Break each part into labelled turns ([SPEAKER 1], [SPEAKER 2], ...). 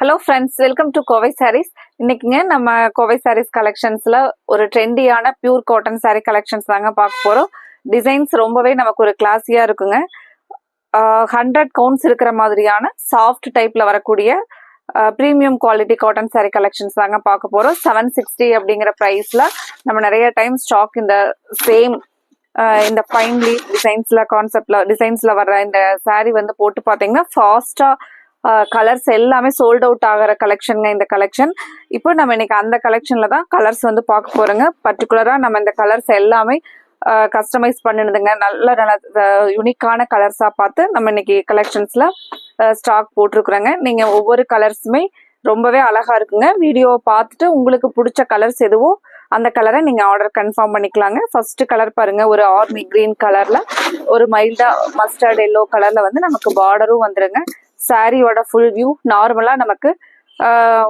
[SPEAKER 1] Hello friends, welcome to Kovai sarees. இன்னைக்குங்க நம்ம கோவை சாரீஸ் கலெக்ஷன்ஸ்ல ஒரு ட்ரெண்டியான பியூர் காட்டன் சாரீ கலெக்ஷன்ஸ் தாங்க பார்க்க போறோம். டிசைன்ஸ் ரொம்பவே நமக்கு ஒரு கிளாஸியா இருக்குங்க. 100 கவுண்ட்ஸ் இருக்கிற மாதிரியான சாஃப்ட் டைப்ல வரக்கூடிய premium quality cotton saree collections தாங்க பார்க்க போறோம். 760 அப்படிங்கிற ப்ரைஸ்ல நம்ம நிறைய டைம் ஸ்டாக் இந்த சேம் இந்த ஃபைன்லி டிசைன்ஸ்ல டிசைன்ஸ்ல வர்ற இந்த சாரீ வந்து போட்டு பார்த்தீங்கன்னா ஃபாஸ்டா கலர்ஸ் எல்லாமே சோல்ட் அவுட் ஆகிற கலெக்ஷனுங்க இந்த கலெக்ஷன். இப்போ நம்ம இன்னைக்கு அந்த கலெக்ஷன்ல தான் கலர்ஸ் வந்து பார்க்க போறோங்க. பர்டிகுலரா நம்ம இந்த கலர்ஸ் எல்லாமே கஸ்டமைஸ் பண்ணிடுதுங்க. நல்ல நல்ல யூனிக்கான கலர்ஸா பார்த்து நம்ம இன்னைக்கு கலெக்ஷன்ஸ்ல ஸ்டாக் போட்டிருக்கிறோங்க. நீங்க ஒவ்வொரு கலர்ஸுமே ரொம்பவே அழகா இருக்குங்க. வீடியோவை பார்த்துட்டு உங்களுக்கு பிடிச்ச கலர்ஸ் எதுவோ அந்த கலரை நீங்க ஆர்டர் கன்ஃபார்ம் பண்ணிக்கலாங்க. ஃபர்ஸ்ட் கலர் பாருங்க, ஒரு ஆர்மி கிரீன் கலர்ல ஒரு மைல்டா மஸ்டர்ட் எல்லோ கலர்ல வந்து நமக்கு பார்டரும் வந்துருங்க. சாரியோட ஃபுல் வியூ நார்மலா நமக்கு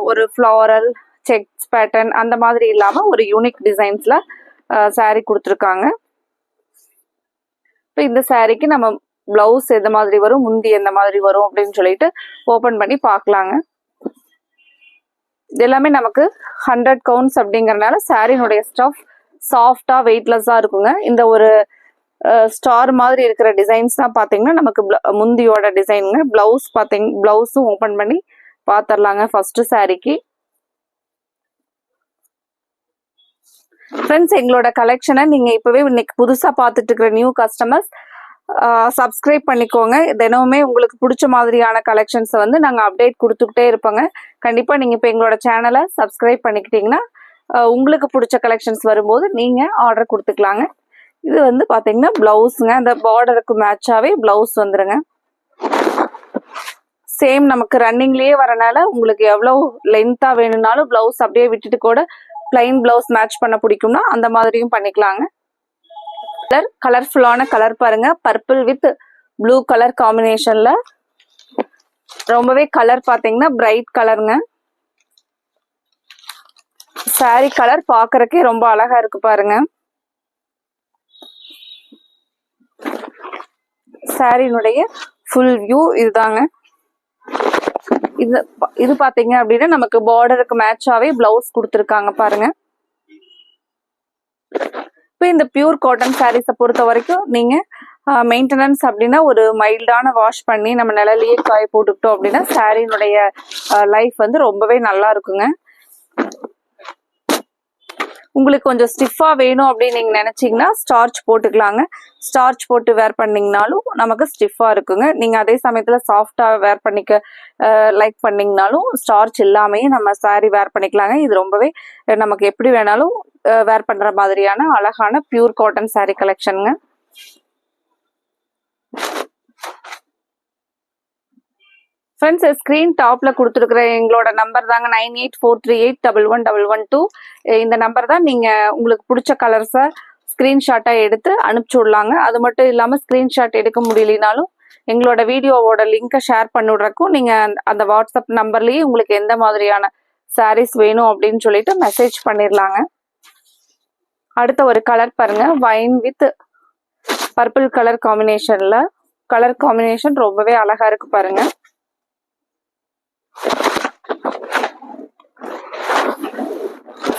[SPEAKER 1] ஒரு ஃப்ளாரல் செக்ஸ் பேட்டர்ன் அந்த மாதிரி இல்லாம ஒரு யூனிக் டிசைன்ஸ்ல சாரி கொடுத்துருக்காங்க. இப்போ இந்த சாரிக்கு நம்ம பிளவுஸ் எந்த மாதிரி வரும், முந்தி எந்த மாதிரி வரும் அப்படின்னு சொல்லிட்டு ஓபன் பண்ணி பார்க்கலாங்க. இது எல்லாமே நமக்கு 100 கவுண்ட்ஸ் அப்படிங்கறதுனால சாரினுடைய ஸ்டஃப் சாஃப்டா வெயிட்லெஸ்ஸா இருக்குங்க. இந்த ஒரு ஸ்டார் மாதிரி இருக்கிற டிசைன்ஸ் தான் பாத்தீங்கன்னா நமக்கு முந்தியோட டிசைனுங்க. பிளவுஸும் ஓபன் பண்ணி பாத்திரலாங்க. ஃபர்ஸ்ட் சாரிக்கு ஃப்ரெண்ட்ஸ், எங்களோட கலெக்ஷனை நீங்க இப்பவே இன்னைக்கு புதுசா பார்த்துட்டு இருக்கிற நியூ கஸ்டமர்ஸ் சப்ஸ்கிரைப் பண்ணிக்கோங்க. தினமுமே உங்களுக்கு பிடிச்ச மாதிரியான கலெக்ஷன்ஸை வந்து நாங்கள் அப்டேட் கொடுத்துக்கிட்டே இருப்போங்க. கண்டிப்பா நீங்க இப்போ எங்களோட சேனலை சப்ஸ்கிரைப் பண்ணிக்கிட்டீங்கன்னா உங்களுக்கு பிடிச்ச கலெக்ஷன்ஸ் வரும்போது நீங்க ஆர்டர் கொடுத்துக்கலாங்க. இது வந்து பாத்தீங்கன்னா பிளவுஸுங்க. அந்த பார்டருக்கு மேட்சாவே பிளவுஸ் வந்துருங்க. சேம் நமக்கு ரன்னிங்லயே வரனால உங்களுக்கு எவ்வளவு லென்த்தா வேணும்னாலும் பிளவுஸ் அப்படியே விட்டுட்டு கூட பிளைன் பிளவுஸ் மேட்ச் பண்ண பிடிக்கும்னா அந்த மாதிரியும் பண்ணிக்கலாங்க. கலர்ஃபுல்லான கலர் பாருங்க, பர்பிள் வித் ப்ளூ கலர் காம்பினேஷன்ல ரொம்பவே கலர் பாத்தீங்கன்னா பிரைட் கலருங்க. சாரி கலர் பாக்குறதுக்கே ரொம்ப அழகா இருக்கு பாருங்க. சாரினுடைய ஃபுல் வியூ இதுதாங்க. இது பாத்தீங்க அப்படின்னா நமக்கு பார்டருக்கு மேட்சாவே பிளவுஸ் கொடுத்துருக்காங்க பாருங்க. இப்போ இந்த பியூர் காட்டன் சாரீஸை பொறுத்த வரைக்கும் நீங்க மெயின்டெனன்ஸ் அப்படின்னா ஒரு மைல்டான வாஷ் பண்ணி நம்ம நிழலையே காய போட்டுக்கிட்டோம் அப்படின்னா சாரினுடைய லைஃப் வந்து ரொம்பவே நல்லா இருக்குங்க. உங்களுக்கு கொஞ்சம் ஸ்டிஃபா வேணும் அப்படின்னு நீங்க நினைச்சீங்கன்னா ஸ்டார்ச் போட்டுக்கலாங்க. ஸ்டார்ச் போட்டு வேர் பண்ணீங்கனாலும் நமக்கு ஸ்டிஃபா இருக்குங்க. நீங்க அதே சமயத்துல சாஃப்டா வேர் பண்ணிக்க லைக் பண்ணீங்கனாலும் ஸ்டார்ச் இல்லாமே நம்ம சாரி வேர் பண்ணிக்கலாங்க. இது ரொம்பவே நமக்கு எப்படி வேணாலும் வேர் பண்ற மாதிரியான அழகான பியூர் காட்டன் சாரி கலெக்ஷனுங்க. ஃப்ரெண்ட்ஸ், ஸ்கிரீன் டாப்ல கொடுத்துருக்குற எங்களோட நம்பர் தாங்க 9843811112. இந்த நம்பர் தான் நீங்க உங்களுக்கு பிடிச்ச கலர்ஸை ஸ்கிரீன்ஷாட்டா எடுத்து அனுப்பிச்சு விடலாங்க. அது மட்டும் இல்லாம ஸ்கிரீன்ஷாட் எடுக்க முடியலனாலும் எங்களோட வீடியோவோட லிங்கை ஷேர் பண்ணிவிடுறக்கும் நீங்க அந்த வாட்ஸ்அப் நம்பர்லயே உங்களுக்கு எந்த மாதிரியான சாரீஸ் வேணும் அப்படின்னு சொல்லிட்டு மெசேஜ் பண்ணிடலாங்க. அடுத்த ஒரு கலர் பாருங்க, வைன் வித் பர்பிள் கலர் காம்பினேஷன்ல. கலர் காம்பினேஷன் ரொம்பவே அழகா இருக்கு பாருங்க.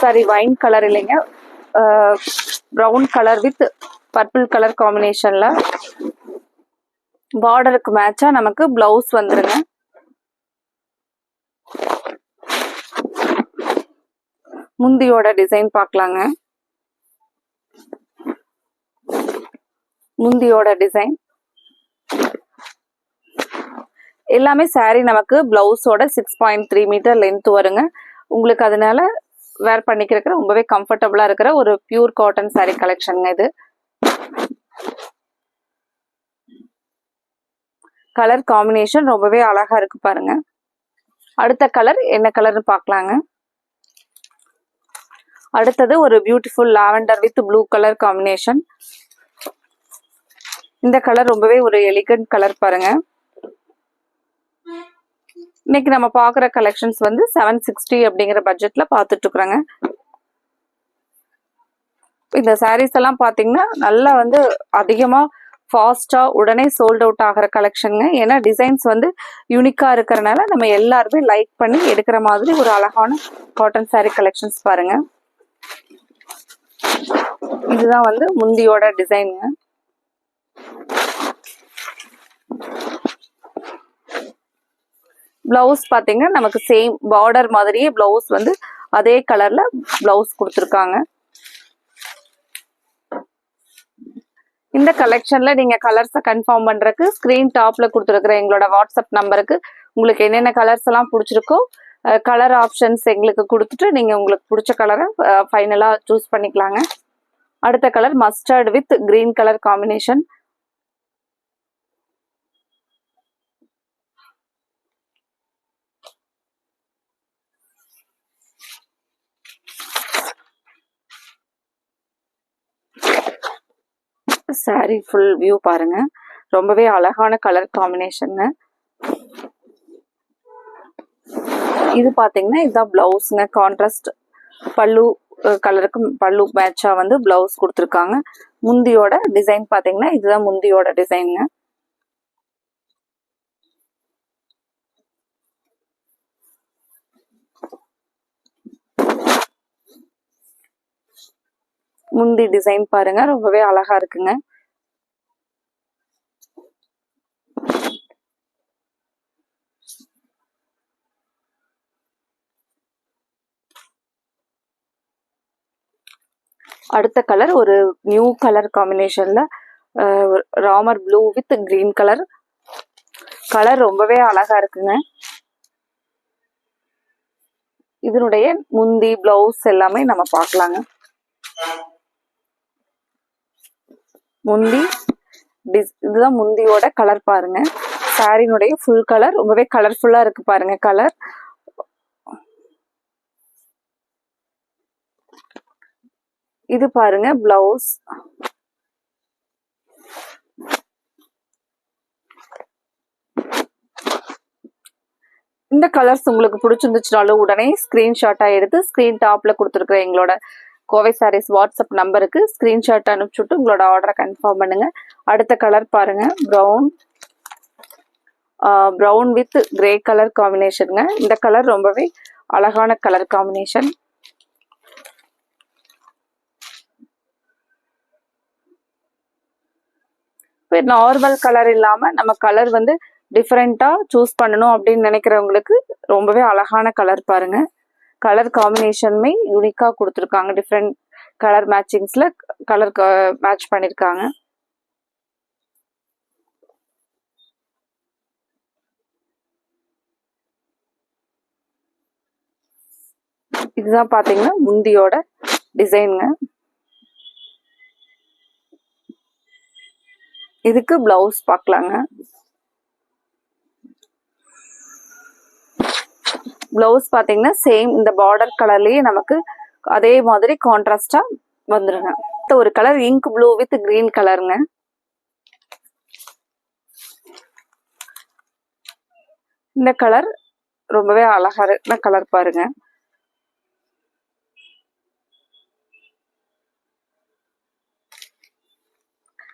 [SPEAKER 1] சாரி, வைன் கலர் இல்லைங்க, brown colour with purple colour காம்பினேஷன்ல பார்டருக்கு மேட்சா நமக்கு பிளவுஸ் வந்துருங்க. முந்தியோட டிசைன் பார்க்கலாங்க. முந்தியோட டிசைன் எல்லாமே சாரி நமக்கு பிளவுஸோட 6.3 மீட்டர் லென்த் வருங்க. உங்களுக்கு அதனால வேர் பண்ணிக்கிறதுக்கு ரொம்பவே கம்ஃபர்டபுளா இருக்கிற ஒரு பியூர் காட்டன் சாரி கலெக்ஷனுங்க இது. கலர் காம்பினேஷன் ரொம்பவே அழகா இருக்கு பாருங்க. அடுத்த கலர் என்ன கலர்னு பார்க்கலாங்க. அடுத்தது ஒரு beautiful lavender with blue colour combination. இந்த கலர் ரொம்பவே ஒரு எலிகன்ட் கலர் பாருங்க. இன்னைக்கு நம்ம பாக்குற கலெக்ஷன்ஸ் வந்து 760 அப்படிங்கிற பட்ஜெட்ல பாத்துட்டு இருக்கிறோங்க. இந்த சாரீஸ் எல்லாம் பாத்தீங்கன்னா நல்லா வந்து அதிகமா ஃபாஸ்டா உடனே சோல்ட் அவுட் ஆகிற கலெக்ஷனுங்க. ஏன்னா டிசைன்ஸ் வந்து யூனிக்கா இருக்கிறனால நம்ம எல்லாருமே லைக் பண்ணி எடுக்கிற மாதிரி ஒரு அழகான காட்டன் saree கலெக்ஷன்ஸ் பாருங்க. இதுதான் வந்து முந்தியோட டிசைனுங்க. பிளவுஸ் பாத்தீங்கன்னா நமக்கு சேம் பார்டர் மாதிரியே பிளவுஸ் வந்து அதே கலர்ல பிளவுஸ் கொடுத்துருக்காங்க. இந்த கலெக்ஷன்ல நீங்க கலர்ஸை கன்ஃபார்ம் பண்றதுக்கு ஸ்கிரீன் டாப்ல கொடுத்துருக்குற எங்களோட வாட்ஸ்அப் நம்பருக்கு உங்களுக்கு என்னென்ன கலர்ஸ் எல்லாம் பிடிச்சிருக்கோ கலர் ஆப்ஷன்ஸ் எங்களுக்கு கொடுத்துட்டு நீங்க உங்களுக்கு பிடிச்ச கலரை ஃபைனலா சூஸ் பண்ணிக்கலாங்க. அடுத்த colour mustard with green colour combination. Sorry full view பாருங்க. ரொம்பவே அழகான கலர் காம்பினேஷன். இது பாத்தீங்கன்னா இதுதான் பிளவுஸ்ங்க. கான்ட்ராஸ்ட் பல்லு கலருக்கு பல்லு மேட்சா வந்து பிளவுஸ் கொடுத்துருக்காங்க. முந்தியோட டிசைன் பாத்தீங்கன்னா இதுதான் முந்தியோட டிசைனுங்க. முந்தி டிசைன் பாருங்க ரொம்பவே அழகா இருக்குங்க. அடுத்த கலர் ஒரு நியூ கலர் காம்பினேஷன்ல Ramar blue with green colour. Colour ரொம்பவே அழகா இருக்குங்க. இதனுடைய முந்தி பிளவுஸ் எல்லாமே நம்ம பார்க்கலாங்க. முந்தி இதுதான் முந்தியோட கலர் பாருங்க. சாரினுடைய ஃபுல் கலர் ரொம்பவே கலர்ஃபுல்லா இருக்கு பாருங்க கலர். இது பாருங்க பிளவுஸ். இந்த கலர்ஸ் உங்களுக்கு பிடிச்சிருந்துச்சுனாலும் உடனே ஸ்கிரீன்ஷாட்டா எடுத்து ஸ்கிரீன் டாப்ல கொடுத்துருக்குற எங்களோட கோவை சாரீஸ் வாட்ஸ்அப் நம்பருக்கு ஸ்கிரீன்ஷாட் அனுப்பிச்சுட்டு உங்களோட ஆர்டரை கன்ஃபார்ம் பண்ணுங்க. அடுத்த கலர் பாருங்க ப்ரௌன் வித் கிரே கலர் காம்பினேஷனுங்க. இந்த கலர் ரொம்பவே அழகான கலர் காம்பினேஷன். இப்போ நார்மல் கலர் இல்லாம நம்ம கலர் வந்து டிஃப்ரெண்டா சூஸ் பண்ணணும் அப்படின்னு நினைக்கிறவங்களுக்கு ரொம்பவே அழகான கலர் பாருங்க. கலர் காம்பினேஷனுமே யூனிக்கா கொடுத்துருக்காங்க. டிஃப்ரெண்ட் கலர் மேட்சிங்ஸ்ல கலர் மேட்ச் பண்ணிருக்காங்க. இதுதான் பாத்தீங்கன்னா முந்தியோட டிசைனுங்க. இதுக்கு பிளவுஸ் பார்க்கலாங்க. பிளவுஸ் பாத்தீங்கன்னா சேம் இந்த பார்டர் கலர்லயே நமக்கு அதே மாதிரி கான்ட்ராஸ்டா வந்துருங்க. ஒரு colour ink blue with green கலருங்க. இந்த கலர் ரொம்பவே அழகான கலர் பாருங்க.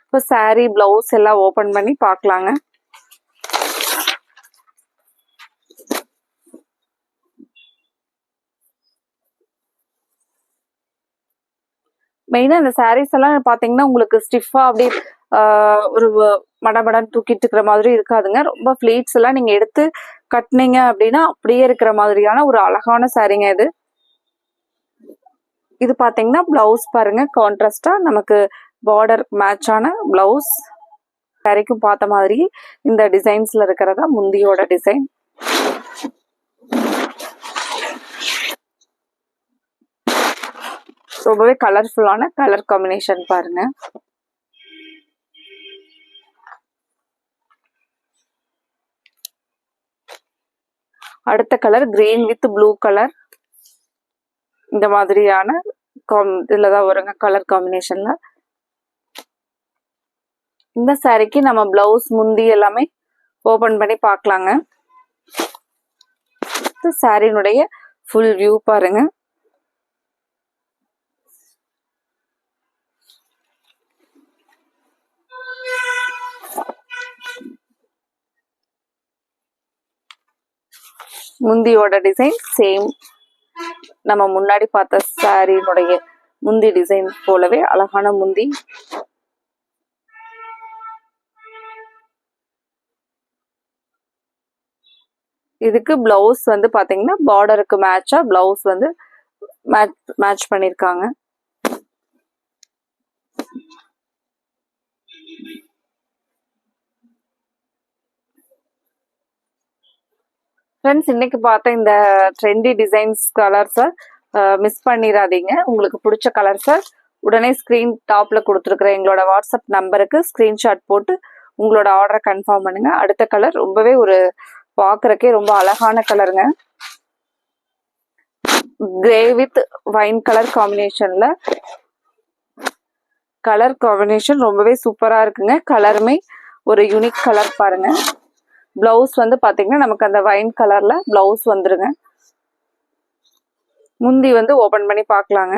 [SPEAKER 1] இப்போ சாரி பிளவுஸ் எல்லாம் ஓபன் பண்ணி பார்க்கலாங்க. மெயினா இந்த சாரீஸ் எல்லாம் பாத்தீங்கன்னா உங்களுக்கு ஸ்டிஃபா அப்படியே ஒரு மடமடன் தூக்கிட்டு இருக்கிற மாதிரி இருக்காதுங்க. ரொம்ப பிளீட்ஸ் எல்லாம் நீங்க எடுத்து கட்டினீங்க அப்படின்னா அப்படியே இருக்கிற மாதிரியான ஒரு அழகான சாரீங்க இது. இது பாத்தீங்கன்னா பிளவுஸ் பாருங்க கான்ட்ராஸ்டா நமக்கு பார்டர் மேட்சான பிளவுஸ். சாரிக்கும் பார்த்த மாதிரி இந்த டிசைன்ஸ்ல இருக்கிறதா முந்தியோட டிசைன். ரொம்பவே கலர்ஃபுல்லான கலர் காம்பினேஷன் பாருங்க. அடுத்த colour green with blue colour. இந்த மாதிரியான இதுலதான் வருங்க கலர் காம்பினேஷன்ல. இந்த சாரிக்கு நம்ம பிளவுஸ் முந்தி எல்லாமே ஓபன் பண்ணி பார்க்கலாங்க. சாரினுடைய ஃபுல் வியூ பாருங்க. முந்தியோட டிசைன் சேம் நம்ம முன்னாடி பார்த்த சாரியினுடைய முந்தி டிசைன் போலவே அழகான முந்தி. இதுக்கு பிளவுஸ் வந்து பாத்தீங்கன்னா பார்டருக்கு மேட்சா பிளவுஸ் வந்து மேட்ச் பண்ணிருக்காங்க. ஃப்ரெண்ட்ஸ், இன்னைக்கு பார்த்த இந்த ட்ரெண்டி டிசைன்ஸ் கலர்ஸை மிஸ் பண்ணிடாதீங்க. உங்களுக்கு பிடிச்ச கலர்ஸை உடனே ஸ்க்ரீன் டாப்பில் கொடுத்துருக்குற எங்களோட வாட்ஸ்அப் நம்பருக்கு ஸ்க்ரீன்ஷாட் போட்டு உங்களோட ஆர்டரை கன்ஃபார்ம் பண்ணுங்க. அடுத்த கலர் ரொம்பவே ஒரு பார்க்குறக்கே ரொம்ப அழகான கலருங்க. கிரே வித் வைன் கலர் காம்பினேஷனில் கலர் காம்பினேஷன் ரொம்பவே சூப்பராக இருக்குங்க. கலருமே ஒரு யூனிக் கலர் பாருங்க. பிளவுஸ் வந்து பாத்தீங்கன்னா நமக்கு அந்த வைன் கலர்ல பிளவுஸ் வந்துருங்க. முந்தி வந்து ஓபன் பண்ணி பார்க்கலாங்க.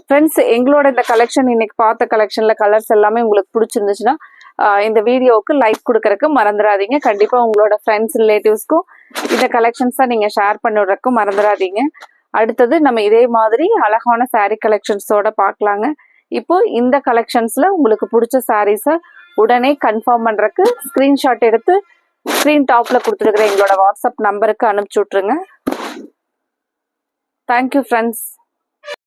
[SPEAKER 1] ஃப்ரெண்ட்ஸ், எங்களோட இந்த கலெக்ஷன் இன்னைக்கு பார்த்த கலெக்ஷன்ல கலர்ஸ் எல்லாமே உங்களுக்கு பிடிச்சிருந்துச்சுன்னா இந்த வீடியோவுக்கு லைக் கொடுக்கறதுக்கு மறந்துடாதீங்க. கண்டிப்பா உங்களோட ஃப்ரெண்ட்ஸ் ரிலேட்டிவ்ஸ்க்கும் இந்த கலெக்ஷன்ஸை நீங்க ஷேர் பண்ணிடுறதுக்கும் மறந்துடாதீங்க. அடுத்தது நம்ம இதே மாதிரி அழகான சாரீ கலெக்ஷன்ஸோட பார்க்கலாங்க. இப்போ இந்த கலெக்ஷன்ஸ்ல உங்களுக்கு பிடிச்ச சாரீஸை உடனே கன்ஃபார்ம் பண்றதுக்கு ஸ்கிரீன்ஷாட் எடுத்து ஸ்கிரீன் டாப்ல கொடுத்துருக்குற எங்களோட வாட்ஸ்அப் நம்பருக்கு அனுப்பிச்சு விட்ருங்க. Thank you friends.